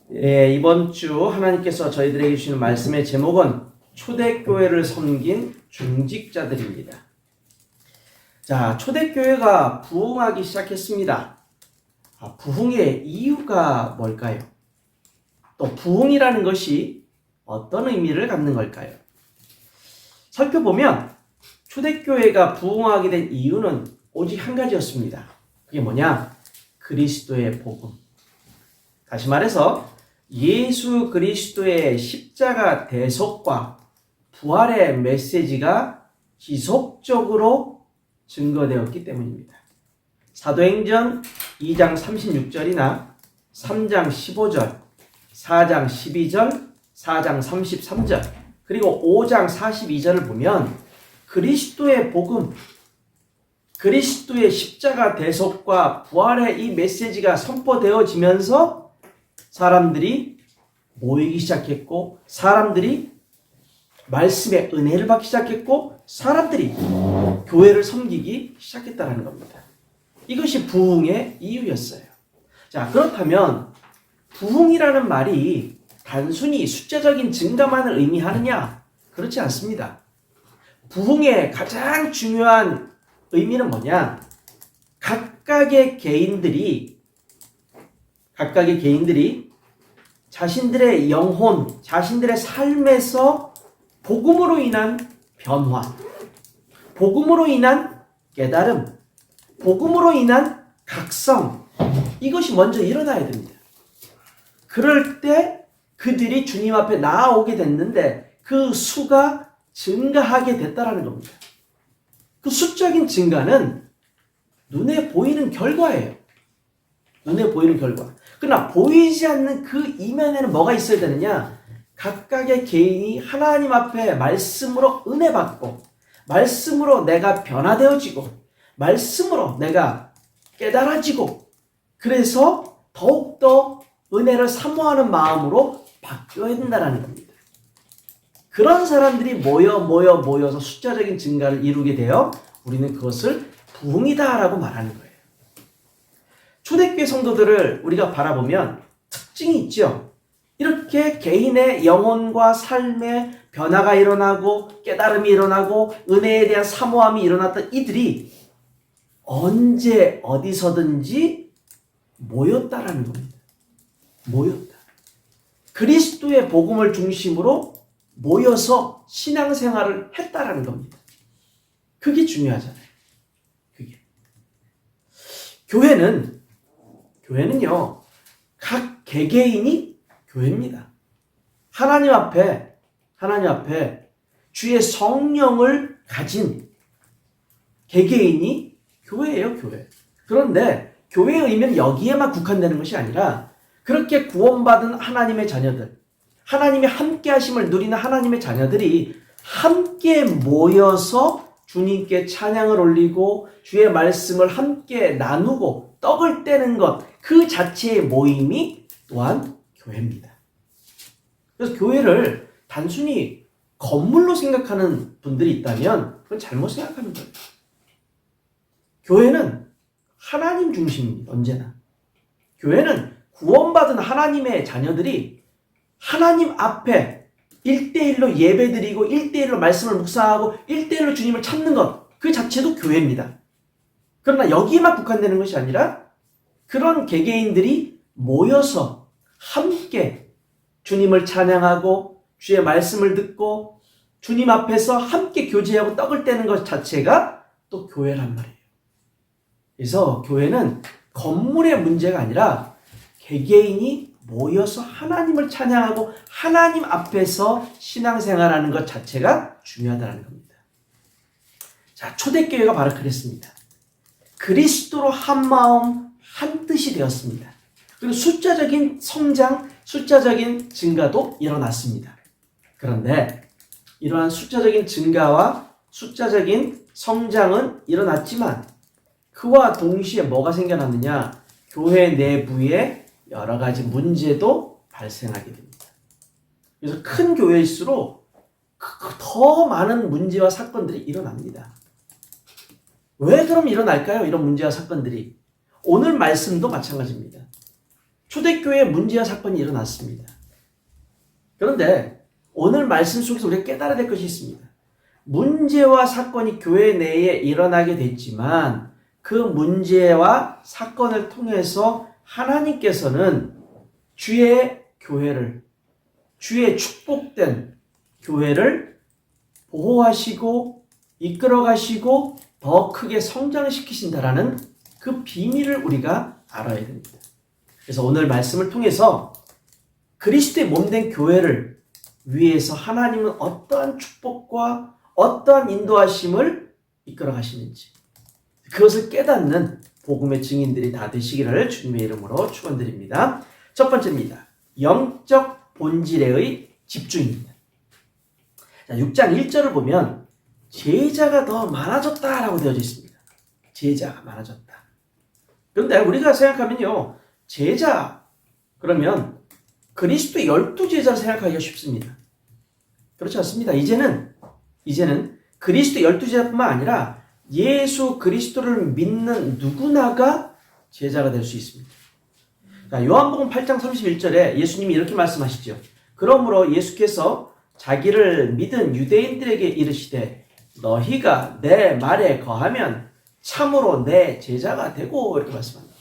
이번 주 하나님께서 저희들에게 주시는 말씀의 제목은 초대교회를 섬긴 중직자들입니다. 자, 초대교회가 부흥하기 시작했습니다. 부흥의 이유가 뭘까요? 또 부흥이라는 것이 어떤 의미를 갖는 걸까요? 살펴보면 초대교회가 부흥하게 된 이유는 오직 한 가지였습니다. 그게 뭐냐? 그리스도의 복음. 다시 말해서 예수 그리스도의 십자가 대속과 부활의 메시지가 지속적으로 증거되었기 때문입니다. 사도행전 2장 36절이나 3장 15절, 4장 12절, 4장 33절, 그리고 5장 42절을 보면 그리스도의 복음, 그리스도의 십자가 대속과 부활의 이 메시지가 선포되어지면서 사람들이 모이기 시작했고, 사람들이 말씀의 은혜를 받기 시작했고, 사람들이 교회를 섬기기 시작했다는 겁니다. 이것이 부흥의 이유였어요. 자, 그렇다면 부흥이라는 말이 단순히 숫자적인 증가만을 의미하느냐? 그렇지 않습니다. 부흥의 가장 중요한 의미는 뭐냐? 각각의 개인들이 자신들의 영혼, 자신들의 삶에서 복음으로 인한 변화, 복음으로 인한 깨달음, 복음으로 인한 각성, 이것이 먼저 일어나야 됩니다. 그럴 때 그들이 주님 앞에 나아오게 됐는데 그 수가 증가하게 됐다라는 겁니다. 그 수적인 증가는 눈에 보이는 결과예요. 눈에 보이는 결과. 그러나 보이지 않는 그 이면에는 뭐가 있어야 되느냐? 각각의 개인이 하나님 앞에 말씀으로 은혜 받고, 말씀으로 내가 변화되어지고, 말씀으로 내가 깨달아지고, 그래서 더욱더 은혜를 사모하는 마음으로 바뀌어야 된다는 겁니다. 그런 사람들이 모여서 숫자적인 증가를 이루게 되어 우리는 그것을 부흥이다라고 말하는 거예요. 초대교회 성도들을 우리가 바라보면 특징이 있죠. 이렇게 개인의 영혼과 삶의 변화가 일어나고 깨달음이 일어나고 은혜에 대한 사모함이 일어났던 이들이 언제 어디서든지 모였다라는 겁니다. 모였다. 그리스도의 복음을 중심으로 모여서 신앙생활을 했다라는 겁니다. 그게 중요하잖아요. 그게. 교회는요, 각 개개인이 교회입니다. 하나님 앞에 주의 성령을 가진 개개인이 교회예요, 교회. 그런데 교회의 의미는 여기에만 국한되는 것이 아니라 그렇게 구원받은 하나님의 자녀들, 하나님의 함께 하심을 누리는 하나님의 자녀들이 함께 모여서 주님께 찬양을 올리고 주의 말씀을 함께 나누고 떡을 떼는 것, 그 자체의 모임이 또한 교회입니다. 그래서 교회를 단순히 건물로 생각하는 분들이 있다면 그건 잘못 생각하는 거예요. 교회는 하나님 중심입니다. 언제나. 교회는 구원받은 하나님의 자녀들이 하나님 앞에 1대1로 예배드리고 1대1로 말씀을 묵상하고 1대1로 주님을 찾는 것, 그 자체도 교회입니다. 그러나 여기에만 국한되는 것이 아니라 그런 개개인들이 모여서 함께 주님을 찬양하고 주의 말씀을 듣고 주님 앞에서 함께 교제하고 떡을 떼는 것 자체가 또 교회란 말이에요. 그래서 교회는 건물의 문제가 아니라 개개인이 모여서 하나님을 찬양하고 하나님 앞에서 신앙생활하는 것 자체가 중요하다는 겁니다. 자, 초대교회가 바로 그랬습니다. 그리스도로 한 마음 한 뜻이 되었습니다. 그리고 숫자적인 성장, 숫자적인 증가도 일어났습니다. 그런데 이러한 숫자적인 증가와 숫자적인 성장은 일어났지만 그와 동시에 뭐가 생겨났느냐? 교회 내부에 여러 가지 문제도 발생하게 됩니다. 그래서 큰 교회일수록 더 많은 문제와 사건들이 일어납니다. 왜 그럼 일어날까요? 이런 문제와 사건들이. 오늘 말씀도 마찬가지입니다. 초대교회에 문제와 사건이 일어났습니다. 그런데 오늘 말씀 속에서 우리가 깨달아야 될 것이 있습니다. 문제와 사건이 교회 내에 일어나게 됐지만 그 문제와 사건을 통해서 하나님께서는 주의 교회를, 주의 축복된 교회를 보호하시고 이끌어 가시고 더 크게 성장시키신다라는 그 비밀을 우리가 알아야 됩니다. 그래서 오늘 말씀을 통해서 그리스도의 몸된 교회를 위해서 하나님은 어떠한 축복과 어떠한 인도하심을 이끌어 가시는지 그것을 깨닫는 복음의 증인들이 다 되시기를 주님의 이름으로 축원드립니다. 첫 번째입니다. 영적 본질의 집중입니다. 자, 6장 1절을 보면 제자가 더 많아졌다라고 되어져 있습니다. 제자가 많아졌다. 그런데 우리가 생각하면요. 제자 그러면 그리스도의 12제자를 생각하기가 쉽습니다. 그렇지 않습니다. 이제는 그리스도 12제자뿐만 아니라 예수 그리스도를 믿는 누구나가 제자가 될 수 있습니다. 자, 요한복음 8장 31절에 예수님이 이렇게 말씀하시죠. 그러므로 예수께서 자기를 믿은 유대인들에게 이르시되 너희가 내 말에 거하면 참으로 내 제자가 되고 이렇게 말씀합니다.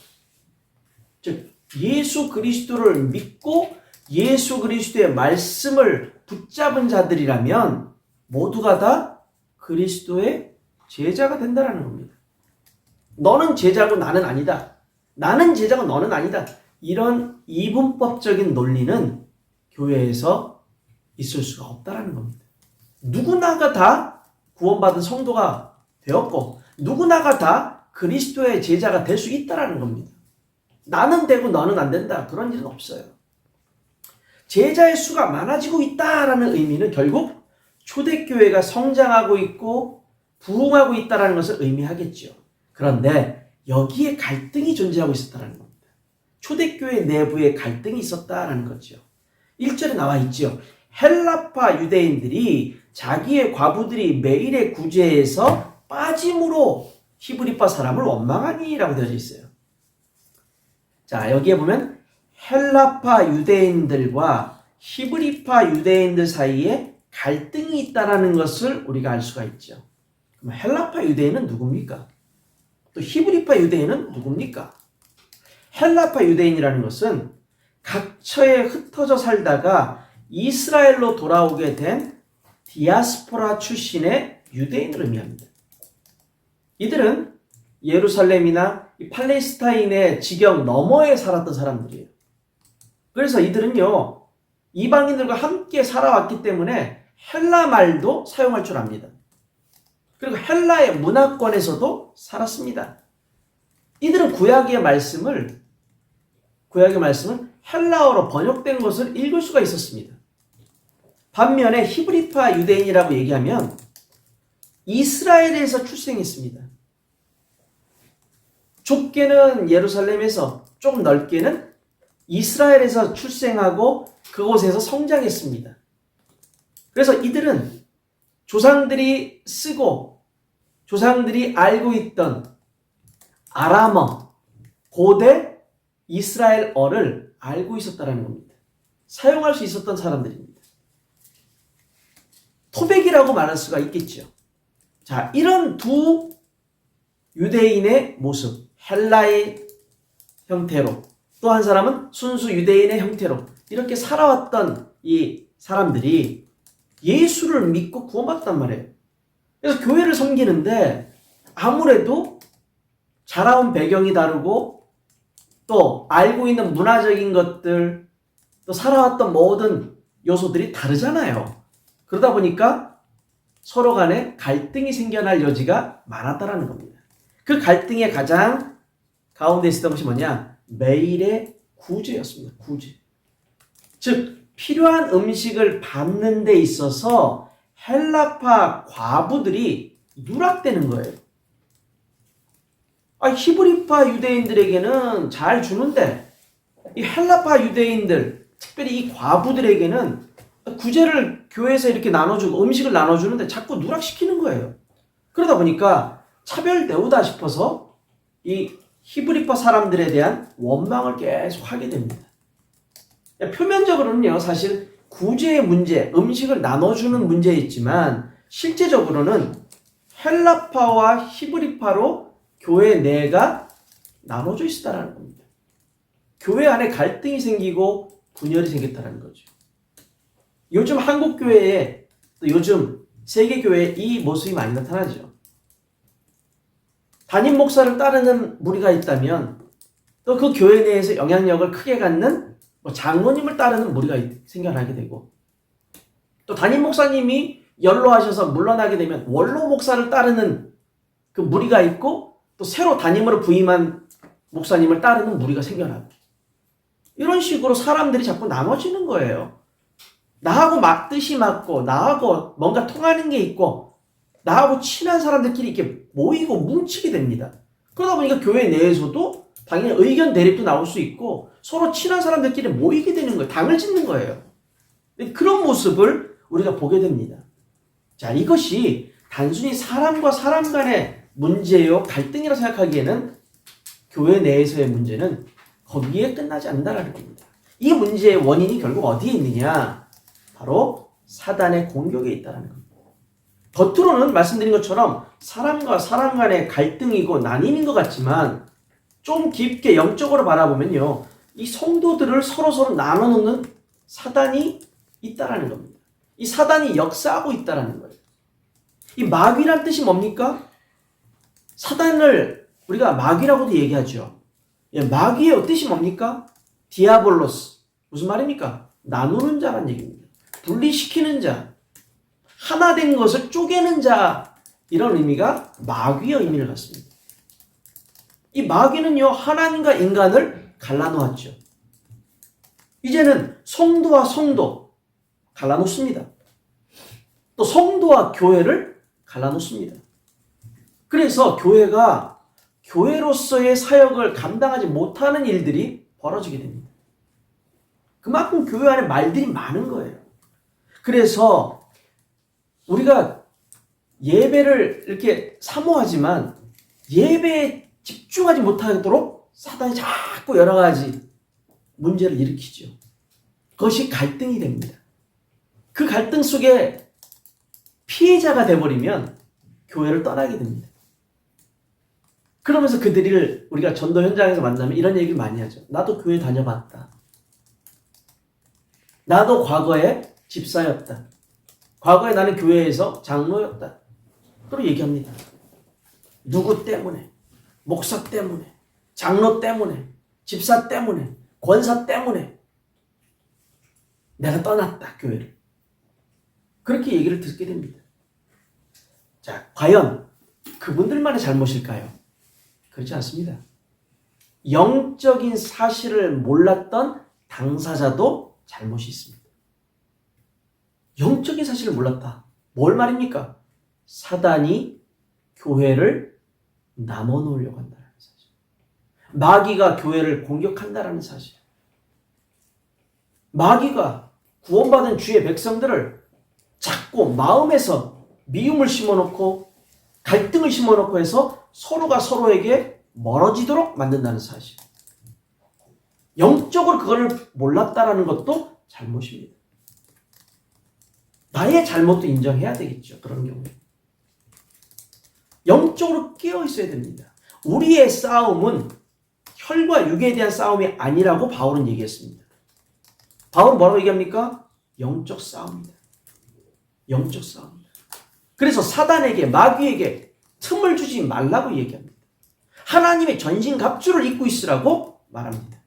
즉 예수 그리스도를 믿고 예수 그리스도의 말씀을 붙잡은 자들이라면 모두가 다 그리스도의 제자가 된다는 겁니다. 너는 제자고 나는 아니다. 나는 제자고 너는 아니다. 이런 이분법적인 논리는 교회에서 있을 수가 없다는 겁니다. 누구나가 다 구원받은 성도가 되었고 누구나가 다 그리스도의 제자가 될 수 있다는 겁니다. 나는 되고 너는 안 된다. 그런 일은 없어요. 제자의 수가 많아지고 있다라는 의미는 결국 초대교회가 성장하고 있고 부흥하고 있다는 것을 의미하겠죠. 그런데 여기에 갈등이 존재하고 있었다는 겁니다. 초대교회 내부에 갈등이 있었다는 거죠. 1절에 나와 있죠. 헬라파 유대인들이 자기의 과부들이 매일의 구제에서 빠짐으로 히브리파 사람을 원망하니라고 되어져 있어요. 자, 여기에 보면 헬라파 유대인들과 히브리파 유대인들 사이에 갈등이 있다는 것을 우리가 알 수가 있죠. 그럼 헬라파 유대인은 누굽니까? 또 히브리파 유대인은 누굽니까? 헬라파 유대인이라는 것은 각처에 흩어져 살다가 이스라엘로 돌아오게 된 디아스포라 출신의 유대인을 의미합니다. 이들은 예루살렘이나 팔레스타인의 지경 너머에 살았던 사람들이에요. 그래서 이들은요, 이방인들과 함께 살아왔기 때문에 헬라 말도 사용할 줄 압니다. 그리고 헬라의 문화권에서도 살았습니다. 이들은 구약의 말씀을 헬라어로 번역된 것을 읽을 수가 있었습니다. 반면에 히브리파 유대인이라고 얘기하면 이스라엘에서 출생했습니다. 좁게는 예루살렘에서, 좀 넓게는 이스라엘에서 출생하고 그곳에서 성장했습니다. 그래서 이들은 조상들이 쓰고 조상들이 알고 있던 아람어, 고대 이스라엘어를 알고 있었다는 겁니다. 사용할 수 있었던 사람들입니다. 토백이라고 말할 수가 있겠죠. 자, 이런 두 유대인의 모습, 헬라의 형태로 또 한 사람은 순수 유대인의 형태로 이렇게 살아왔던 이 사람들이 예수를 믿고 구원받았단 말이에요. 그래서 교회를 섬기는데 아무래도 자라온 배경이 다르고 또 알고 있는 문화적인 것들 또 살아왔던 모든 요소들이 다르잖아요. 그러다 보니까 서로 간에 갈등이 생겨날 여지가 많았다는 겁니다. 그 갈등의 가장 가운데 있었던 것이 뭐냐? 매일의 구제였습니다. 구제. 즉 필요한 음식을 받는 데 있어서 헬라파 과부들이 누락되는 거예요. 히브리파 유대인들에게는 잘 주는데 이 헬라파 유대인들, 특별히 이 과부들에게는 구제를 교회에서 이렇게 나눠주고 음식을 나눠주는데 자꾸 누락시키는 거예요. 그러다 보니까 차별 대우다 싶어서 이 히브리파 사람들에 대한 원망을 계속 하게 됩니다. 표면적으로는요, 사실 구제의 문제, 음식을 나눠주는 문제였지만 실제적으로는 헬라파와 히브리파로 교회 내가 나눠져 있었다는 겁니다. 교회 안에 갈등이 생기고 분열이 생겼다는 거죠. 요즘 한국 교회에, 또 요즘 세계 교회에 이 모습이 많이 나타나죠. 담임 목사를 따르는 무리가 있다면 또 그 교회 내에서 영향력을 크게 갖는 장로님을 따르는 무리가 생겨나게 되고, 또 담임 목사님이 연로하셔서 물러나게 되면 원로 목사를 따르는 그 무리가 있고, 또 새로 담임으로 부임한 목사님을 따르는 무리가 생겨나고, 이런 식으로 사람들이 자꾸 나눠지는 거예요. 나하고 뜻이 맞고 나하고 뭔가 통하는 게 있고 나하고 친한 사람들끼리 이렇게 모이고 뭉치게 됩니다. 그러다 보니까 교회 내에서도 당연히 의견 대립도 나올 수 있고 서로 친한 사람들끼리 모이게 되는 거예요. 당을 짓는 거예요. 그런 모습을 우리가 보게 됩니다. 자, 이것이 단순히 사람과 사람 간의 문제요, 갈등이라 생각하기에는 교회 내에서의 문제는 거기에 끝나지 않는다는 겁니다. 이 문제의 원인이 결국 어디에 있느냐? 바로 사단의 공격에 있다는 겁니다. 겉으로는 말씀드린 것처럼 사람과 사람 간의 갈등이고 나님인 것 같지만 좀 깊게 영적으로 바라보면요, 이 성도들을 서로 나눠놓는 사단이 있다라는 겁니다. 이 사단이 역사하고 있다라는 거예요. 이 마귀란 뜻이 뭡니까? 사단을 우리가 마귀라고도 얘기하죠. 마귀의 뜻이 뭡니까? 디아볼로스. 무슨 말입니까? 나누는 자란 얘기입니다. 분리시키는 자, 하나 된 것을 쪼개는 자, 이런 의미가 마귀의 의미를 갖습니다. 이 마귀는요, 하나님과 인간을 갈라놓았죠. 이제는 성도와 성도 갈라놓습니다. 또 성도와 교회를 갈라놓습니다. 그래서 교회가 교회로서의 사역을 감당하지 못하는 일들이 벌어지게 됩니다. 그만큼 교회 안에 말들이 많은 거예요. 그래서 우리가 예배를 이렇게 사모하지만 예배에 집중하지 못하도록 사단이 자꾸 여러 가지 문제를 일으키죠. 그것이 갈등이 됩니다. 그 갈등 속에 피해자가 되어버리면 교회를 떠나게 됩니다. 그러면서 그들을 우리가 전도 현장에서 만나면 이런 얘기를 많이 하죠. 나도 교회 다녀봤다. 나도 과거에 집사였다. 과거에 나는 교회에서 장로였다. 그리고 얘기합니다. 누구 때문에, 목사 때문에, 장로 때문에, 집사 때문에, 권사 때문에 내가 떠났다, 교회를. 그렇게 얘기를 듣게 됩니다. 자, 과연 그분들만의 잘못일까요? 그렇지 않습니다. 영적인 사실을 몰랐던 당사자도 잘못이 있습니다. 영적인 사실을 몰랐다. 뭘 말입니까? 사단이 교회를 나눠 놓으려고 한다는 사실. 마귀가 교회를 공격한다는 사실. 마귀가 구원받은 주의 백성들을 자꾸 마음에서 미움을 심어놓고 갈등을 심어놓고 해서 서로가 서로에게 멀어지도록 만든다는 사실. 영적으로 그거를 몰랐다라는 것도 잘못입니다. 나의 잘못도 인정해야 되겠죠. 그런 경우에. 영적으로 깨어 있어야 됩니다. 우리의 싸움은 혈과 육에 대한 싸움이 아니라고 바울은 얘기했습니다. 바울은 뭐라고 얘기합니까? 영적 싸움이다. 영적 싸움이다. 그래서 사단에게, 마귀에게 틈을 주지 말라고 얘기합니다. 하나님의 전신갑주를 입고 있으라고 말합니다.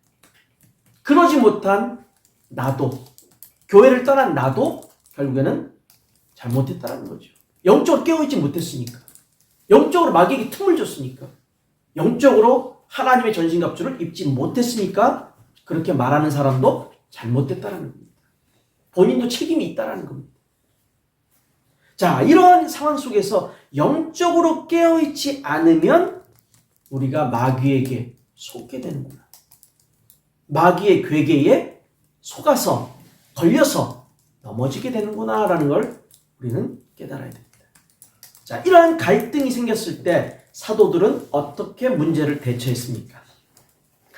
그러지 못한 나도, 교회를 떠난 나도 결국에는 잘못했다는 거죠. 영적으로 깨어있지 못했으니까. 영적으로 마귀에게 틈을 줬으니까. 영적으로 하나님의 전신갑주를 입지 못했으니까 그렇게 말하는 사람도 잘못됐다는 겁니다. 본인도 책임이 있다는 겁니다. 자, 이러한 상황 속에서 영적으로 깨어있지 않으면 우리가 마귀에게 속게 되는구나. 마귀의 괴계에 속아서 걸려서 넘어지게 되는구나 라는 걸 우리는 깨달아야 됩니다. 자, 이러한 갈등이 생겼을 때 사도들은 어떻게 문제를 대처했습니까?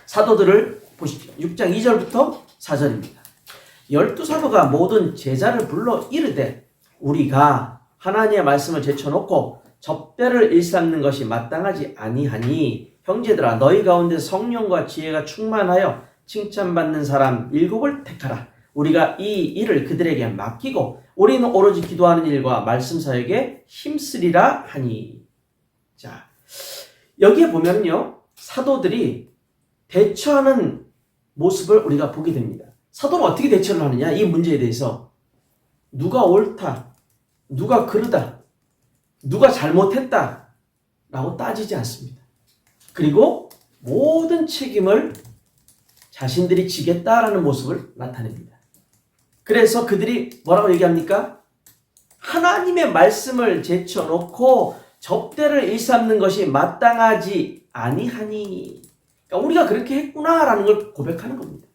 사도들을 보시죠. 6장 2절부터 4절입니다. 열두 사도가 모든 제자를 불러 이르되 우리가 하나님의 말씀을 제쳐놓고 접대를 일삼는 것이 마땅하지 아니하니 형제들아 너희 가운데 성령과 지혜가 충만하여 칭찬받는 사람 7을 택하라. 우리가 이 일을 그들에게 맡기고 우리는 오로지 기도하는 일과 말씀 사역에 힘쓰리라 하니. 자, 여기에 보면요 사도들이 대처하는 모습을 우리가 보게 됩니다. 사도는 어떻게 대처를 하느냐? 이 문제에 대해서 누가 옳다, 누가 그르다, 누가 잘못했다 라고 따지지 않습니다. 그리고 모든 책임을 자신들이 지겠다라는 모습을 나타냅니다. 그래서 그들이 뭐라고 얘기합니까? 하나님의 말씀을 제쳐놓고 접대를 일삼는 것이 마땅하지 아니하니. 그러니까 우리가 그렇게 했구나라는 걸 고백하는 겁니다.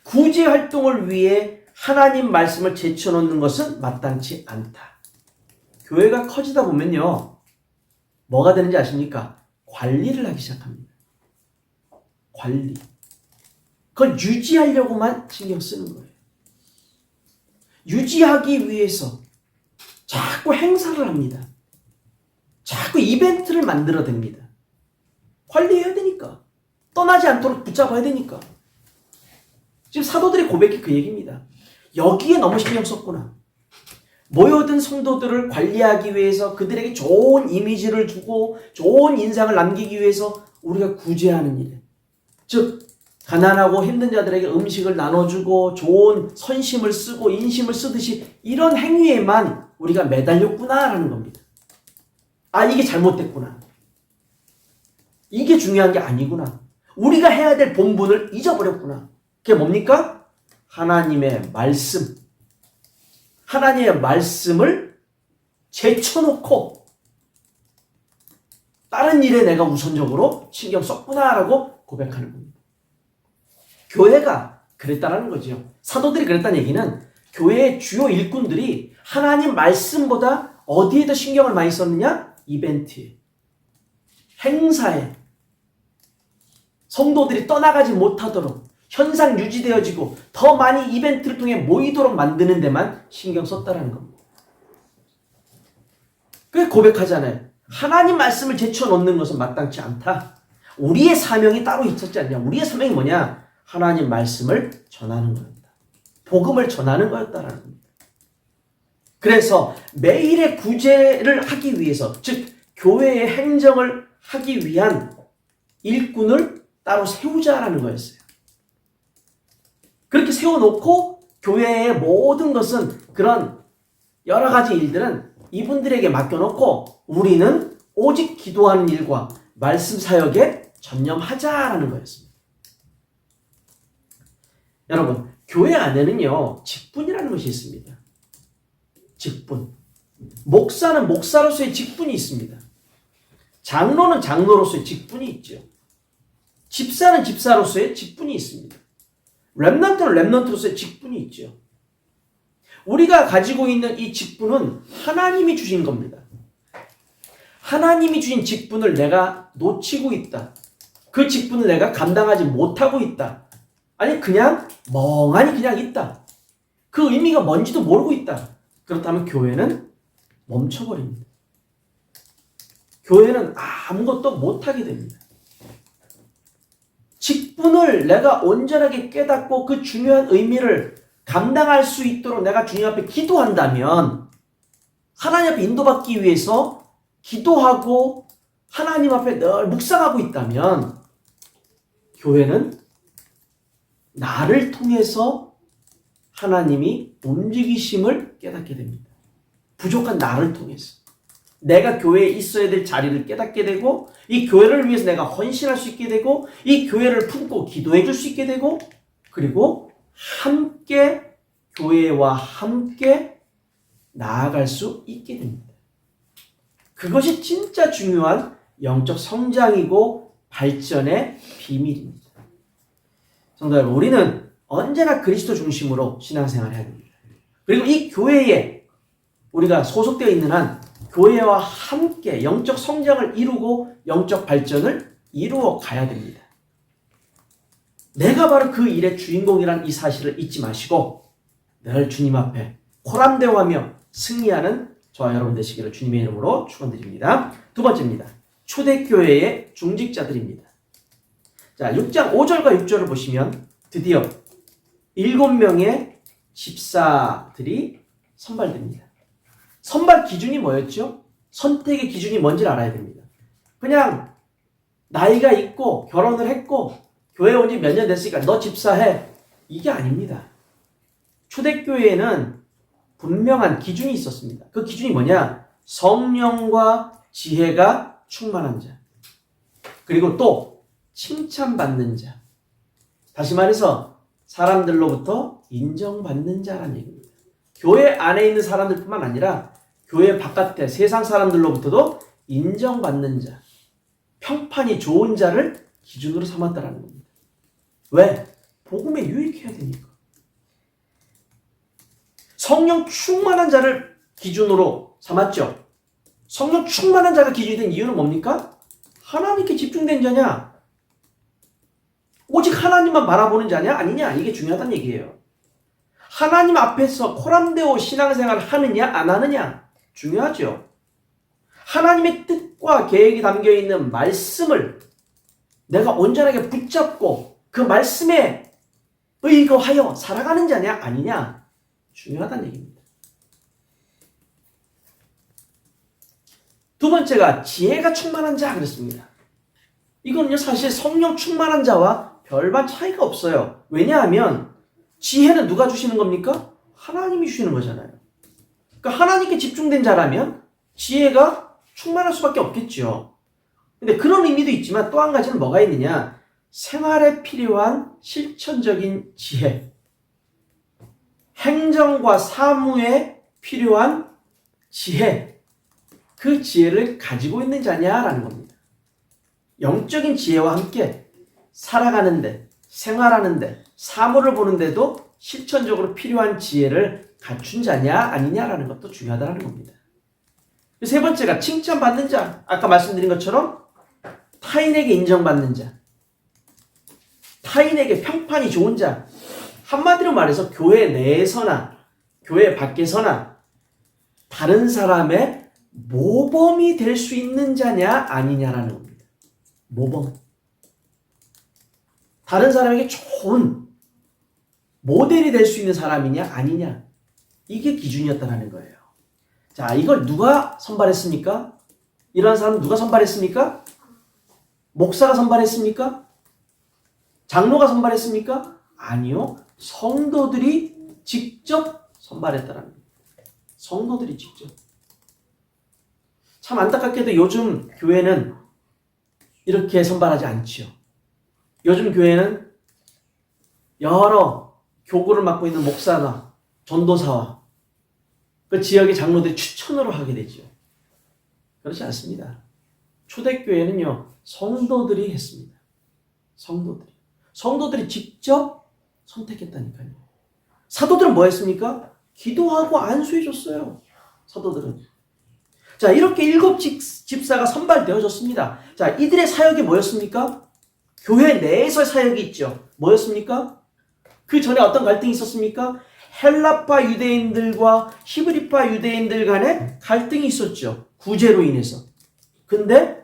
구제 활동을 위해 하나님 말씀을 제쳐놓는 것은 마땅치 않다. 교회가 커지다 보면요 뭐가 되는지 아십니까? 관리를 하기 시작합니다. 관리. 그걸 유지하려고만 신경 쓰는 거예요. 유지하기 위해서 자꾸 행사를 합니다. 자꾸 이벤트를 만들어댑니다. 관리해야 되니까. 떠나지 않도록 붙잡아야 되니까. 지금 사도들의 고백이 그 얘기입니다. 여기에 너무 신경 썼구나. 모여든 성도들을 관리하기 위해서 그들에게 좋은 이미지를 주고 좋은 인상을 남기기 위해서 우리가 구제하는 일. 즉 가난하고 힘든 자들에게 음식을 나눠주고 좋은 선심을 쓰고 인심을 쓰듯이 이런 행위에만 우리가 매달렸구나라는 겁니다. 아, 이게 잘못됐구나. 이게 중요한 게 아니구나. 우리가 해야 될 본분을 잊어버렸구나. 그게 뭡니까? 하나님의 말씀. 하나님의 말씀을 제쳐놓고 다른 일에 내가 우선적으로 신경 썼구나라고 고백하는 겁니다. 교회가 그랬다라는 거죠. 사도들이 그랬다는 얘기는 교회의 주요 일꾼들이 하나님 말씀보다 어디에 더 신경을 많이 썼느냐? 이벤트에, 행사에, 성도들이 떠나가지 못하도록 현상 유지되어지고 더 많이 이벤트를 통해 모이도록 만드는 데만 신경 썼다라는 겁니다. 그게 고백하잖아요. 하나님 말씀을 제쳐놓는 것은 마땅치 않다. 우리의 사명이 따로 있었지 않냐. 우리의 사명이 뭐냐? 하나님 말씀을 전하는 거였다. 복음을 전하는 거였다라는 겁니다. 그래서 매일의 구제를 하기 위해서, 즉 교회의 행정을 하기 위한 일꾼을 따로 세우자라는 거였어요. 그렇게 세워놓고 교회의 모든 것은 그런 여러 가지 일들은 이분들에게 맡겨놓고 우리는 오직 기도하는 일과 말씀 사역에 전념하자라는 거였습니다. 여러분, 교회 안에는요 직분이라는 것이 있습니다. 직분. 목사는 목사로서의 직분이 있습니다. 장로는 장로로서의 직분이 있죠. 집사는 집사로서의 직분이 있습니다. 렘넌트는 렘넌트로서의 직분이 있죠. 우리가 가지고 있는 이 직분은 하나님이 주신 겁니다. 하나님이 주신 직분을 내가 놓치고 있다. 그 직분을 내가 감당하지 못하고 있다. 아니 그냥 멍하니 그냥 있다. 그 의미가 뭔지도 모르고 있다. 그렇다면 교회는 멈춰버립니다. 교회는 아무것도 못하게 됩니다. 직분을 내가 온전하게 깨닫고 그 중요한 의미를 감당할 수 있도록 내가 주님 앞에 기도한다면, 하나님 앞에 인도받기 위해서 기도하고 하나님 앞에 늘 묵상하고 있다면 교회는 나를 통해서 하나님이 움직이심을 깨닫게 됩니다. 부족한 나를 통해서 내가 교회에 있어야 될 자리를 깨닫게 되고, 이 교회를 위해서 내가 헌신할 수 있게 되고, 이 교회를 품고 기도해 줄 수 있게 되고, 그리고 함께 교회와 함께 나아갈 수 있게 됩니다. 그것이 진짜 중요한 영적 성장이고 발전의 비밀입니다. 성도 여러분, 우리는 언제나 그리스도 중심으로 신앙생활을 해야 됩니다. 그리고 이 교회에 우리가 소속되어 있는 한 교회와 함께 영적 성장을 이루고 영적 발전을 이루어 가야 됩니다. 내가 바로 그 일의 주인공이란 이 사실을 잊지 마시고 늘 주님 앞에 호람대오하며 승리하는 저와 여러분 되시기를 주님의 이름으로 축원드립니다. 두 번째입니다. 초대교회의 중직자들입니다. 자, 6장 5절과 6절을 보시면 드디어 7명의 집사들이 선발됩니다. 선발 기준이 뭐였죠? 선택의 기준이 뭔지를 알아야 됩니다. 그냥 나이가 있고 결혼을 했고 교회 온 지 몇 년 됐으니까 너 집사해. 이게 아닙니다. 초대교회에는 분명한 기준이 있었습니다. 그 기준이 뭐냐? 성령과 지혜가 충만한 자. 그리고 또 칭찬받는 자. 다시 말해서 사람들로부터 인정받는 자라는 얘기입니다. 교회 안에 있는 사람들뿐만 아니라 교회 바깥에 세상 사람들로부터도 인정받는 자. 평판이 좋은 자를 기준으로 삼았다라는 겁니다. 왜? 복음에 유익해야 되니까. 성령 충만한 자를 기준으로 삼았죠. 성령 충만한 자가 기준이 된 이유는 뭡니까? 하나님께 집중된 자냐? 오직 하나님만 바라보는 자냐? 아니냐? 이게 중요하다는 얘기예요. 하나님 앞에서 코람데오 신앙생활을 하느냐? 안 하느냐? 중요하죠. 하나님의 뜻과 계획이 담겨있는 말씀을 내가 온전하게 붙잡고 그 말씀에 의거하여 살아가는 자냐? 아니냐? 중요하다는 얘기입니다. 두 번째가 지혜가 충만한 자 그랬습니다. 이거는요 사실 성령 충만한 자와 별반 차이가 없어요. 왜냐하면 지혜는 누가 주시는 겁니까? 하나님이 주시는 거잖아요. 그러니까 하나님께 집중된 자라면 지혜가 충만할 수밖에 없겠죠. 근데 그런 의미도 있지만 또 한 가지는 뭐가 있느냐? 생활에 필요한 실천적인 지혜. 행정과 사무에 필요한 지혜. 그 지혜를 가지고 있는 자냐라는 겁니다. 영적인 지혜와 함께 살아가는데, 생활하는데, 사물을 보는데도 실천적으로 필요한 지혜를 갖춘 자냐 아니냐라는 것도 중요하다는 겁니다. 세 번째가 칭찬받는 자. 아까 말씀드린 것처럼 타인에게 인정받는 자. 타인에게 평판이 좋은 자. 한마디로 말해서 교회 내에서나 교회 밖에서나 다른 사람의 모범이 될 수 있는 자냐 아니냐라는 겁니다. 모범. 다른 사람에게 좋은 모델이 될 수 있는 사람이냐 아니냐. 이게 기준이었다는 거예요. 자, 이걸 누가 선발했습니까? 이러한 사람 누가 선발했습니까? 목사가 선발했습니까? 장로가 선발했습니까? 아니요. 성도들이 직접 선발했다는 겁니다. 성도들이 직접. 참 안타깝게도 요즘 교회는 이렇게 선발하지 않지요. 요즘 교회는 여러 교구를 맡고 있는 목사나 전도사와 그 지역의 장로들이 추천으로 하게 되죠. 그렇지 않습니다. 초대교회는요, 성도들이 했습니다. 성도들이 직접 선택했다니까요. 사도들은 뭐 했습니까? 기도하고 안수해 줬어요. 사도들은. 자, 이렇게 7 집사가 선발되어졌습니다. 자, 이들의 사역이 뭐였습니까? 교회 내에서의 사역이 있죠. 뭐였습니까? 그 전에 어떤 갈등이 있었습니까? 헬라파 유대인들과 히브리파 유대인들 간에 갈등이 있었죠. 구제로 인해서. 근데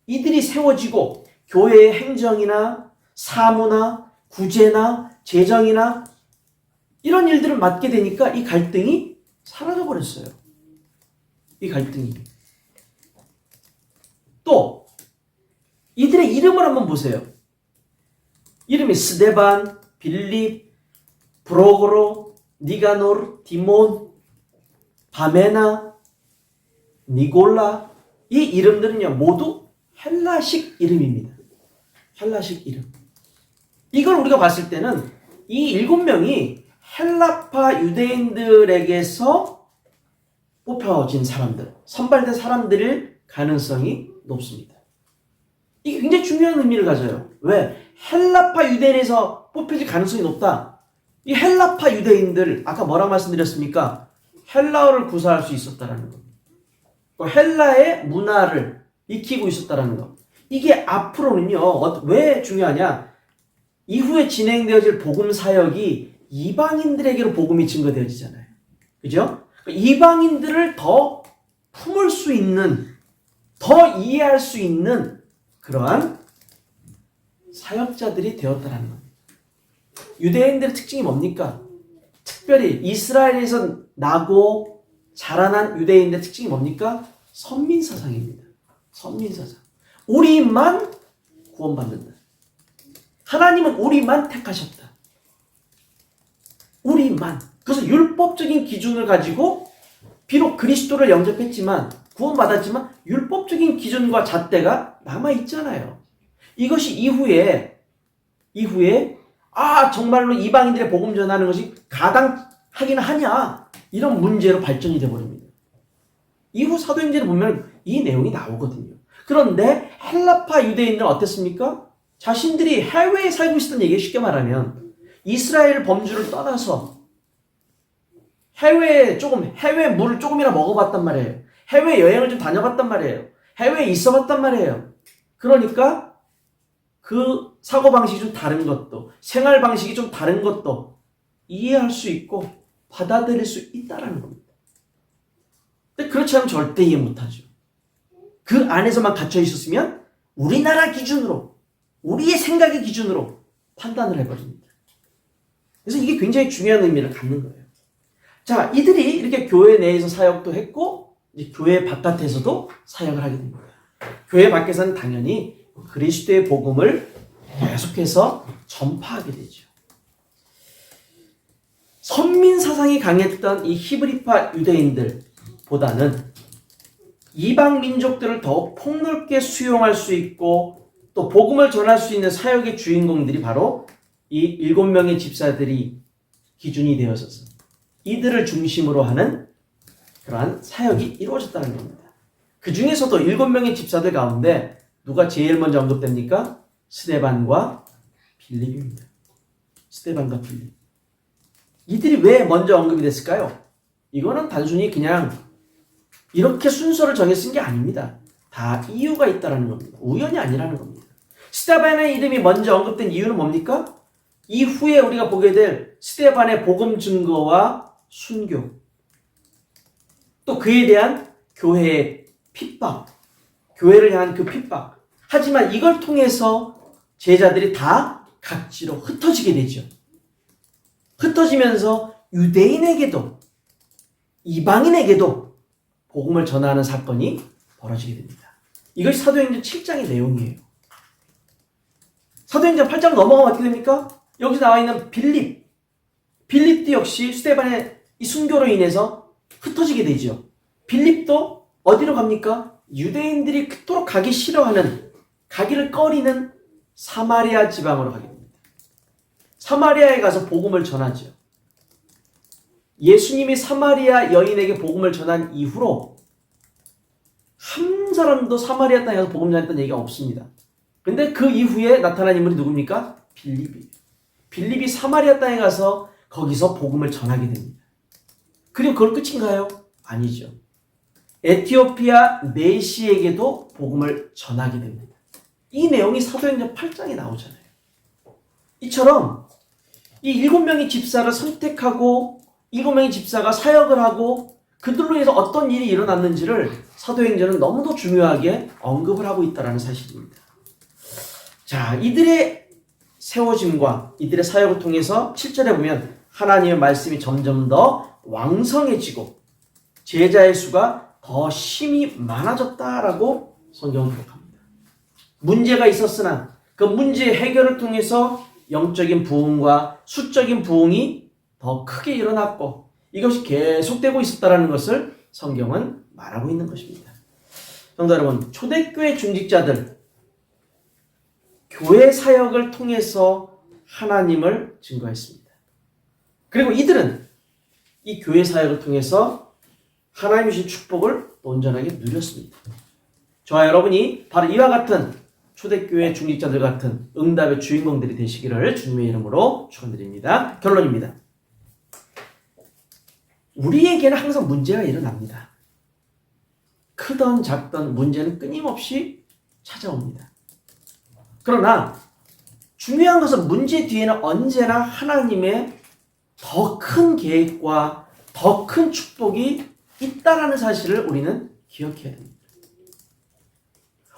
이들이 세워지고 교회의 행정이나 사무나 구제나 재정이나 이런 일들을 맡게 되니까 이 갈등이 사라져버렸어요. 이 갈등이. 또 이들의 이름을 한번 보세요. 이름이 스데반, 빌립, 브로고로, 니가노르, 디몬, 바메나, 니골라. 이 이름들은요 모두 헬라식 이름입니다. 헬라식 이름. 이걸 우리가 봤을 때는 이 7명이 헬라파 유대인들에게서 뽑혀진 사람들, 선발된 사람들일 가능성이 높습니다. 이게 굉장히 중요한 의미를 가져요. 왜? 헬라파 유대인에서 뽑혀질 가능성이 높다. 이 헬라파 유대인들, 아까 뭐라고 말씀드렸습니까? 헬라어를 구사할 수 있었다라는 것. 헬라의 문화를 익히고 있었다라는 것. 이게 앞으로는요, 왜 중요하냐? 이후에 진행되어질 복음 사역이 이방인들에게로 복음이 증거되어지잖아요. 그죠? 이방인들을 더 품을 수 있는, 더 이해할 수 있는 그러한 사역자들이 되었다는 겁니다. 유대인들의 특징이 뭡니까? 특별히 이스라엘에서 나고 자라난 유대인들의 특징이 뭡니까? 선민사상입니다. 선민사상. 우리만 구원받는다. 하나님은 우리만 택하셨다. 우리만. 그래서 율법적인 기준을 가지고 비록 그리스도를 영접했지만 구원받았지만 율법적인 기준과 잣대가 남아있잖아요. 이것이 이후에 정말로 이방인들의 복음 전하는 것이 가당하긴 하냐 이런 문제로 발전이 되어버립니다. 이후 사도행전을 보면 이 내용이 나오거든요. 그런데 헬라파 유대인들은 어땠습니까? 자신들이 해외에 살고 있었던 얘기 쉽게 말하면 이스라엘 범주를 떠나서 해외 물을 조금이나 먹어봤단 말이에요. 해외 여행을 좀 다녀봤단 말이에요. 해외에 있어봤단 말이에요. 그러니까 그 사고방식이 좀 다른 것도, 생활방식이 좀 다른 것도 이해할 수 있고 받아들일 수 있다는 겁니다. 근데 그렇지 않으면 절대 이해 못하죠. 그 안에서만 갇혀 있었으면 우리나라 기준으로, 우리의 생각의 기준으로 판단을 해버립니다. 그래서 이게 굉장히 중요한 의미를 갖는 거예요. 자, 이들이 이렇게 교회 내에서 사역도 했고 이제 교회 바깥에서도 사역을 하게 됩니다. 교회 밖에서는 당연히 그리스도의 복음을 계속해서 전파하게 되죠. 선민 사상이 강했던 이 히브리파 유대인들보다는 이방 민족들을 더 폭넓게 수용할 수 있고 또 복음을 전할 수 있는 사역의 주인공들이 바로 이 7명의 집사들이 기준이 되어서서 이들을 중심으로 하는 그러한 사역이 이루어졌다는 겁니다. 그 중에서도 7명의 집사들 가운데 누가 제일 먼저 언급됩니까? 스데반과 빌립입니다. 스데반과 빌립. 이들이 왜 먼저 언급이 됐을까요? 이거는 단순히 그냥 이렇게 순서를 정해 쓴 게 아닙니다. 다 이유가 있다는 겁니다. 우연이 아니라는 겁니다. 스데반의 이름이 먼저 언급된 이유는 뭡니까? 이후에 우리가 보게 될 스데반의 복음 증거와 순교, 또 그에 대한 교회의 핍박, 교회를 향한 그 핍박. 하지만 이걸 통해서 제자들이 다 각지로 흩어지게 되죠. 흩어지면서 유대인에게도 이방인에게도 복음을 전하는 사건이 벌어지게 됩니다. 이것이 사도행전 7장의 내용이에요. 사도행전 8장 넘어가면 어떻게 됩니까? 여기서 나와 있는 빌립도 역시 스데반의 이 순교로 인해서 흩어지게 되죠. 빌립도 어디로 갑니까? 유대인들이 그토록 가기 싫어하는, 가기를 꺼리는 사마리아 지방으로 가게 됩니다. 사마리아에 가서 복음을 전하죠. 예수님이 사마리아 여인에게 복음을 전한 이후로 한 사람도 사마리아 땅에 가서 복음 전했던 얘기가 없습니다. 근데 그 이후에 나타난 인물이 누굽니까? 빌립이에요. 빌립이 사마리아 땅에 가서 거기서 복음을 전하게 됩니다. 그리고 그걸 끝인가요? 아니죠. 에티오피아 네시에게도 복음을 전하게 됩니다. 이 내용이 사도행전 8장에 나오잖아요. 이처럼 이 7명의 집사를 선택하고 7명의 집사가 사역을 하고 그들로 인해서 어떤 일이 일어났는지를 사도행전은 너무도 중요하게 언급을 하고 있다는 사실입니다. 자, 이들의 세워짐과 이들의 사역을 통해서 7절에 보면 하나님의 말씀이 점점 더 왕성해지고 제자의 수가 더 심히 많아졌다라고 성경은 기록합니다. 문제가 있었으나 그 문제 해결을 통해서 영적인 부흥과 수적인 부흥이 더 크게 일어났고 이것이 계속되고 있었다는 것을 성경은 말하고 있는 것입니다. 성도 여러분, 초대교회 중직자들 교회 사역을 통해서 하나님을 증거했습니다. 그리고 이들은 이 교회 사역을 통해서 하나님이 주신 축복을 온전하게 누렸습니다. 저와 여러분이 바로 이와 같은 초대교회 중직자들 같은 응답의 주인공들이 되시기를 주님의 이름으로 축원드립니다. 결론입니다. 우리에게는 항상 문제가 일어납니다. 크던 작던 문제는 끊임없이 찾아옵니다. 그러나 중요한 것은 문제 뒤에는 언제나 하나님의 더 큰 계획과 더 큰 축복이 있다라는 사실을 우리는 기억해야 됩니다.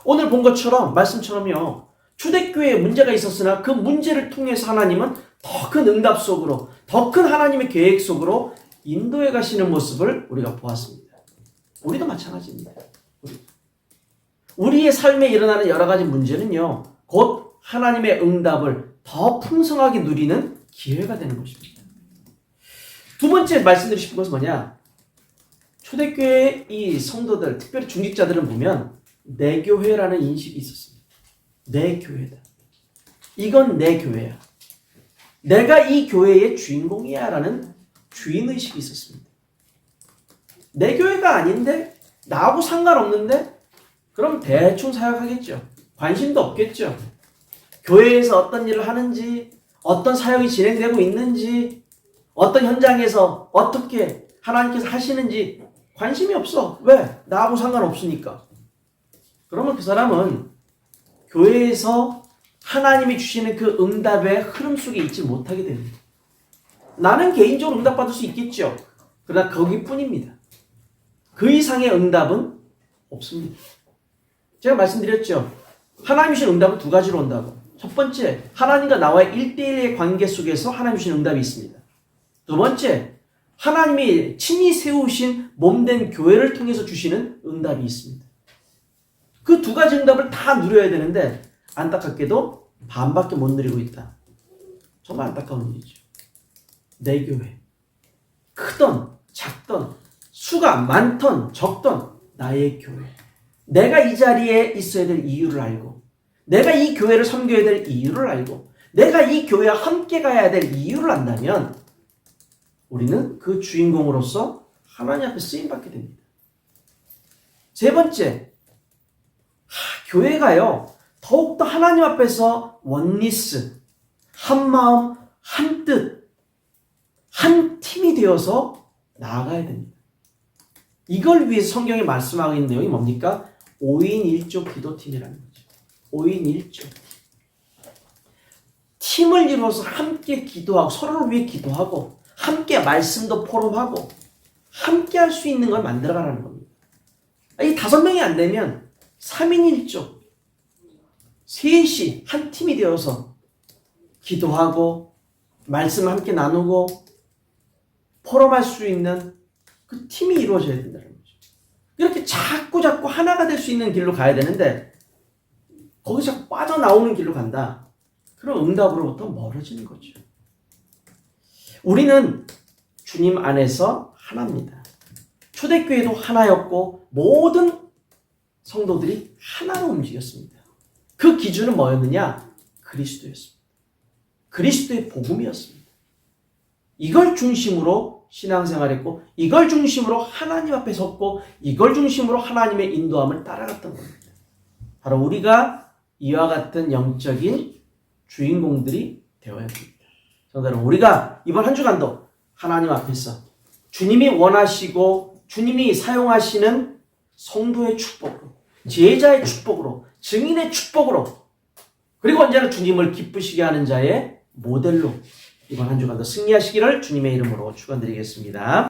오늘 본 것처럼 말씀처럼요. 초대교회에 문제가 있었으나 그 문제를 통해서 하나님은 더 큰 응답 속으로 더 큰 하나님의 계획 속으로 인도해 가시는 모습을 우리가 보았습니다. 우리도 마찬가지입니다. 우리의 삶에 일어나는 여러 가지 문제는요. 곧 하나님의 응답을 더 풍성하게 누리는 기회가 되는 것입니다. 두 번째 말씀드리고 싶은 것은 뭐냐? 초대교회의 이 성도들, 특별히 중직자들은 보면 내 교회라는 인식이 있었습니다. 내 교회다. 이건 내 교회야. 내가 이 교회의 주인공이야 라는 주인의식이 있었습니다. 내 교회가 아닌데? 나하고 상관없는데? 그럼 대충 사역하겠죠. 관심도 없겠죠. 교회에서 어떤 일을 하는지, 어떤 사역이 진행되고 있는지, 어떤 현장에서 어떻게 하나님께서 하시는지 관심이 없어. 왜? 나하고 상관없으니까. 그러면 그 사람은 교회에서 하나님이 주시는 그 응답의 흐름 속에 있지 못하게 됩니다. 나는 개인적으로 응답받을 수 있겠죠. 그러나 거기뿐입니다. 그 이상의 응답은 없습니다. 제가 말씀드렸죠. 하나님 주신 응답은 두 가지로 온다고. 첫 번째, 하나님과 나와의 1대1의 관계 속에서 하나님 주신 응답이 있습니다. 두 번째, 하나님이 친히 세우신 몸된 교회를 통해서 주시는 응답이 있습니다. 그 두 가지 응답을 다 누려야 되는데 안타깝게도 반밖에 못 누리고 있다. 정말 안타까운 일이죠. 내 교회. 크던 작던 수가 많던 적던 나의 교회. 내가 이 자리에 있어야 될 이유를 알고 내가 이 교회를 섬겨야 될 이유를 알고 내가 이 교회와 함께 가야 될 이유를 안다면 우리는 그 주인공으로서 하나님 앞에 쓰임받게 됩니다. 세 번째, 교회가요 더욱더 하나님 앞에서 원리스, 한마음, 한뜻, 한 팀이 되어서 나아가야 됩니다. 이걸 위해서 성경이 말씀하고 있는 내용이 뭡니까? 5인 1조 기도팀이라는 거죠. 5인 1조. 팀을 이루어서 함께 기도하고 서로를 위해 기도하고 함께 말씀도 포럼하고 함께 할 수 있는 걸 만들어가라는 겁니다. 이 5명이 안 되면 3인 1조, 셋이 한 팀이 되어서 기도하고 말씀을 함께 나누고 포럼할 수 있는 그 팀이 이루어져야 된다는 거죠. 이렇게 자꾸 하나가 될 수 있는 길로 가야 되는데 거기서 자꾸 빠져나오는 길로 간다. 그럼 응답으로부터 멀어지는 거죠. 우리는 주님 안에서 하나입니다. 초대교회도 하나였고 모든 성도들이 하나로 움직였습니다. 그 기준은 뭐였느냐? 그리스도였습니다. 그리스도의 복음이었습니다. 이걸 중심으로 신앙생활했고 이걸 중심으로 하나님 앞에 섰고 이걸 중심으로 하나님의 인도함을 따라갔던 겁니다. 바로 우리가 이와 같은 영적인 주인공들이 되어야 됩니다. 성도 여러분, 우리가 이번 한 주간도 하나님 앞에서 주님이 원하시고 주님이 사용하시는 성도의 축복으로, 제자의 축복으로, 증인의 축복으로, 그리고 언제나 주님을 기쁘시게 하는 자의 모델로 이번 한 주간도 승리하시기를 주님의 이름으로 축원드리겠습니다.